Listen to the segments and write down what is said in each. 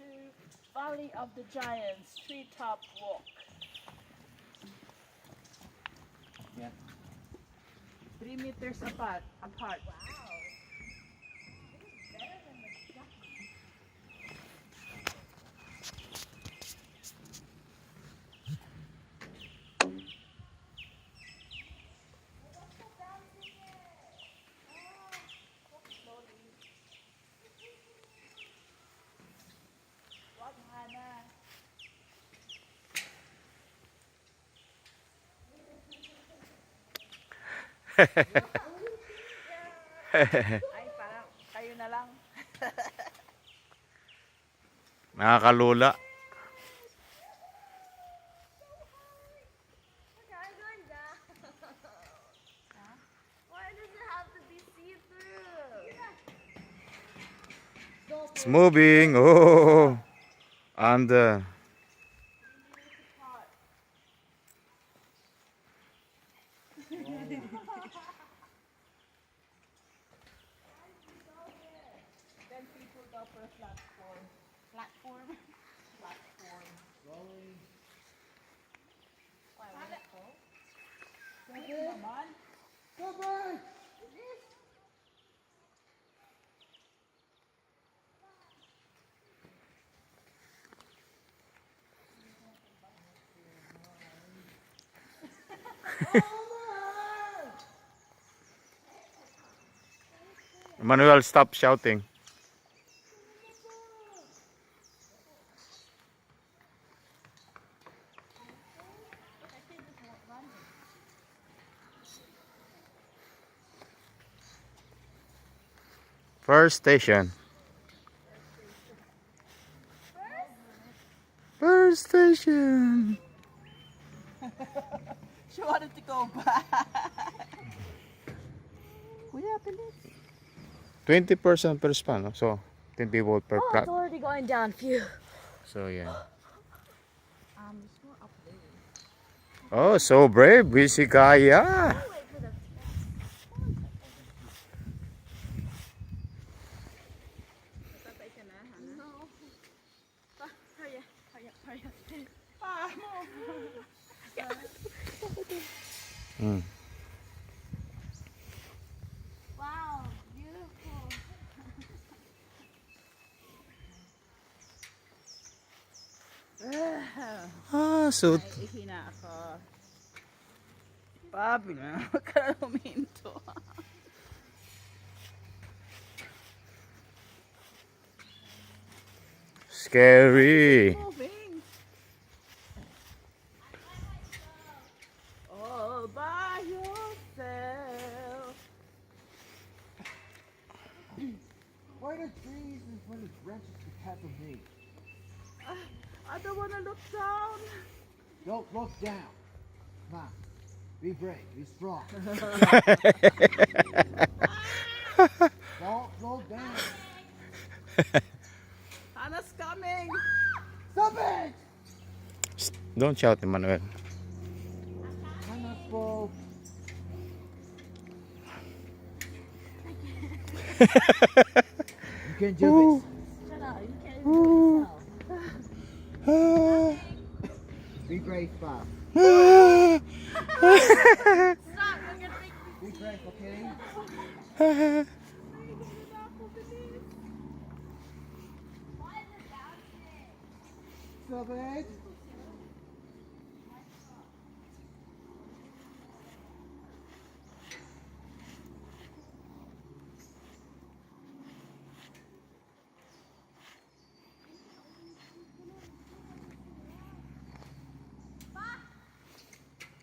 to Valley of the Giants Treetop Walk. Yeah. 3 meters apart. Wow. Wag Hana. Ay, parang kayo na lang. Nakakalula. Okay, I'm going down. Why does it have to be see-through? It's moving. Oh. And Then people go for a platform. Platform? Platform. Rolling. Why, wala ko? Pwede naman. Cover! Manuel, stop shouting. First station. First station. She wanted to go back. Kuya, bilis. 20% per span, no? So 10 people per Oh, plat. it's already going down. Phew. So yeah. It's more up there. Oh, so brave, busy kaya. Wait for the Tatay ka na, Hana? No. Hurry up, hurry up, hurry up. Pa mo. Mm. Wow, beautiful. Ah, so Ay, ihina ako. Papi na, huwag ka na huminto. scary. Moving. All by yourself. Why the trees in front of branches because of me? I don't want to look down. Don't look down. Come on. Be brave. Be strong. Don't look down. Hannah's coming. Stop it! Don't shout, Emmanuel. I'm not full. You can do this. Shut up, you can't even do it yourself. Be brave, Bob. Stop, you're gonna make me Be brave, okay? Stop it!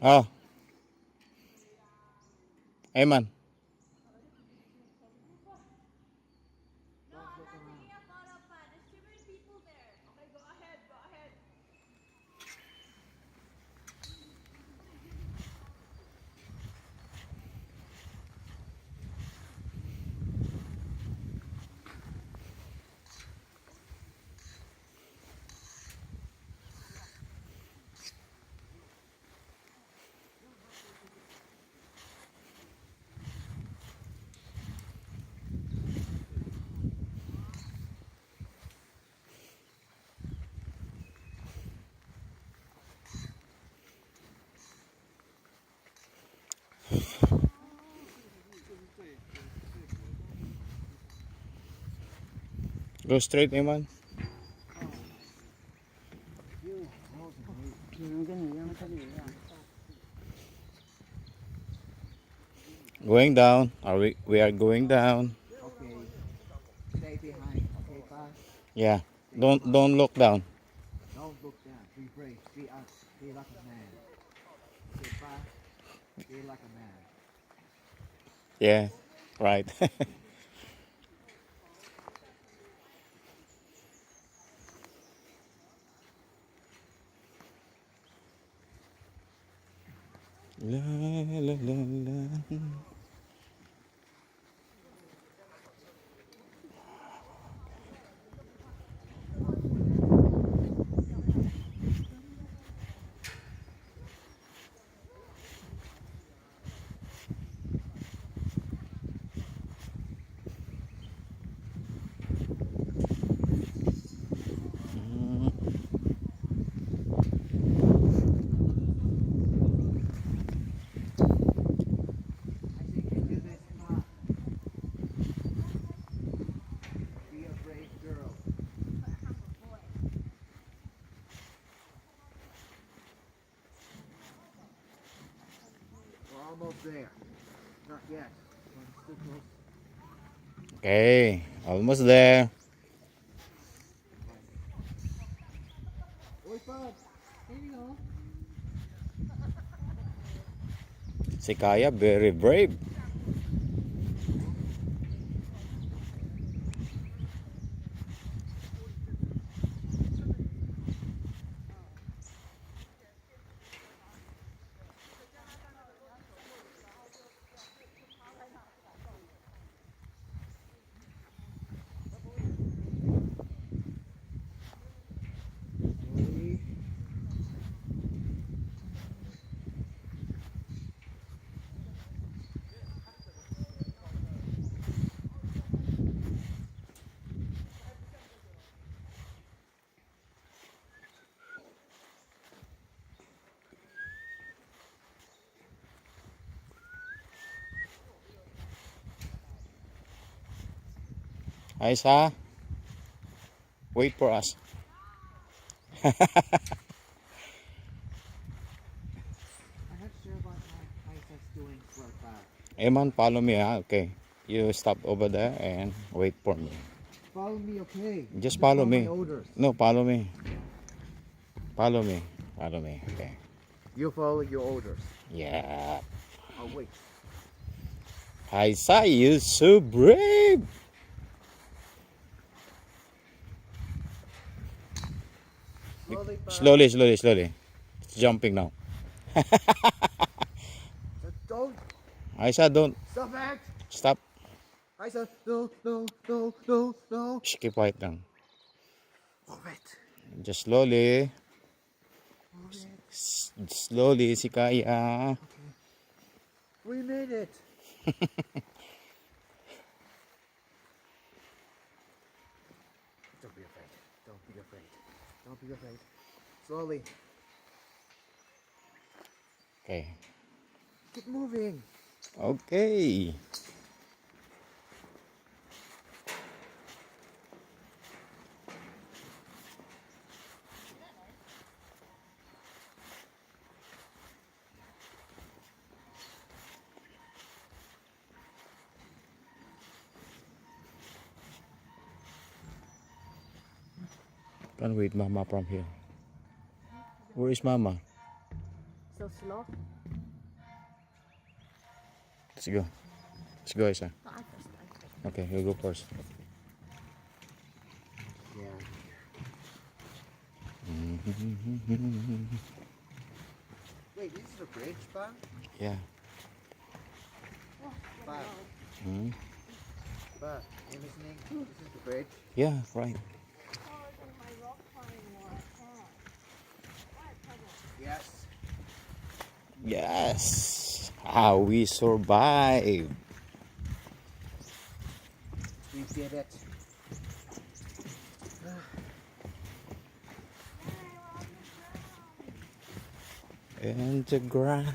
Oh. Ayman. Go straight, Iman. You, Rose and me. 嗯，跟你一样，跟你一样。 Going down. We are going down. Okay. Stay behind. Okay, Pa? Yeah. Don't look down. Don't look down. Be brave. Be us. Be like a man. Okay, Pa? Be like a man. Yeah. Right. La la la la. I think you do this, Pa. Be a brave girl. We're almost there. Not yet. But still close. Okay. Almost there. Oi, Pa. There you go. Si Kaya, very brave. Slowly. Aisa, wait for us. I'm not sure what my eyes doing for Pa. Eman, follow me, ha? Okay. You stop over there and wait for me. Follow me, okay? Just follow me. My orders. No, follow me. Follow me. Follow me. Okay. You follow your orders. Yeah. I'll wait. Aisa, you so brave. Slowly, Pa. Slowly. It's jumping now. Don't Aisa, don't stop it. stop. I said no. Shh, keep quiet down. Move it. Just slowly. Move it. Slowly, si Kaya. We made it. Don't be afraid. Don't be afraid. Don't be afraid. Slowly. Okay. Keep moving. Okay. Can't wait Mama from here. Where is Mama? So slow. Let's go. Let's go, Isa. No, I first. Okay, you go first. Yeah. Wait, this is the bridge, Pa? Yeah. Pa, Hmm? Pa, you listening? This is the bridge. Yeah, right. Yes. Yes. How we survive. We did it. And the ground.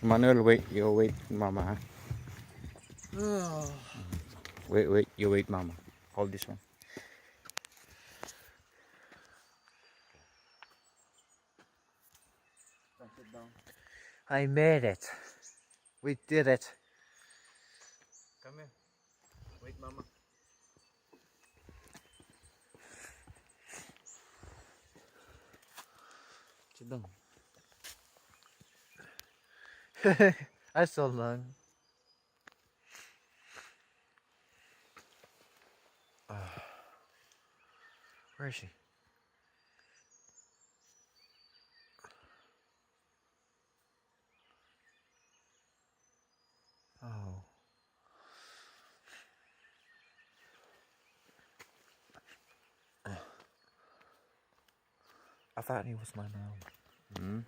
Manuel, wait. You wait, Mama. Oh. Wait. You wait, Mama. Hold this one. Sit down. I made it. We did it. Come here. Wait, Mama. Sit down. That's so long. Where is she? Oh. I thought he was my mom.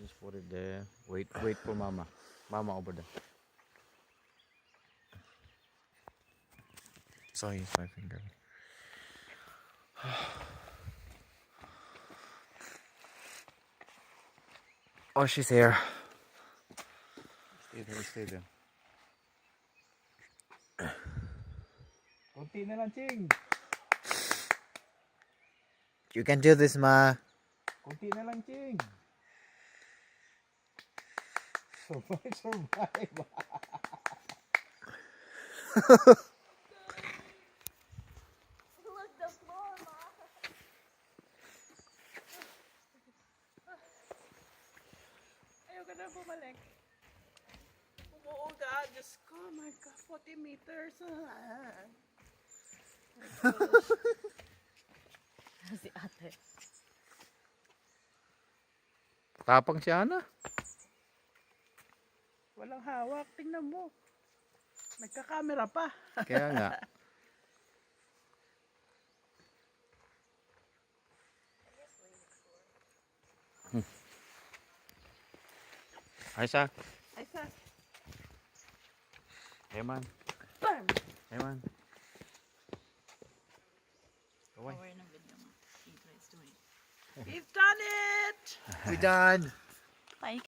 Just put it there. Wait for Mama. Mama over there. Saw use my finger. Oh, she's here. Stay there. Kunti na lang, Ching. You can do this, Ma. Kunti na lang, Ching. Survive. Look, the floor, Mom. Ayaw ka na bumalik. Oo ka, Diyos ko, my God, 40 meters. Si ate. Tapang si Ana. Walang hawak, tingnan mo. Nagka-camera pa. Kaya nga. Isaac. Isaac, Hey man. bam! Hey man. Away. Power ng video mo. It's doing. We've done it! We done. Bye.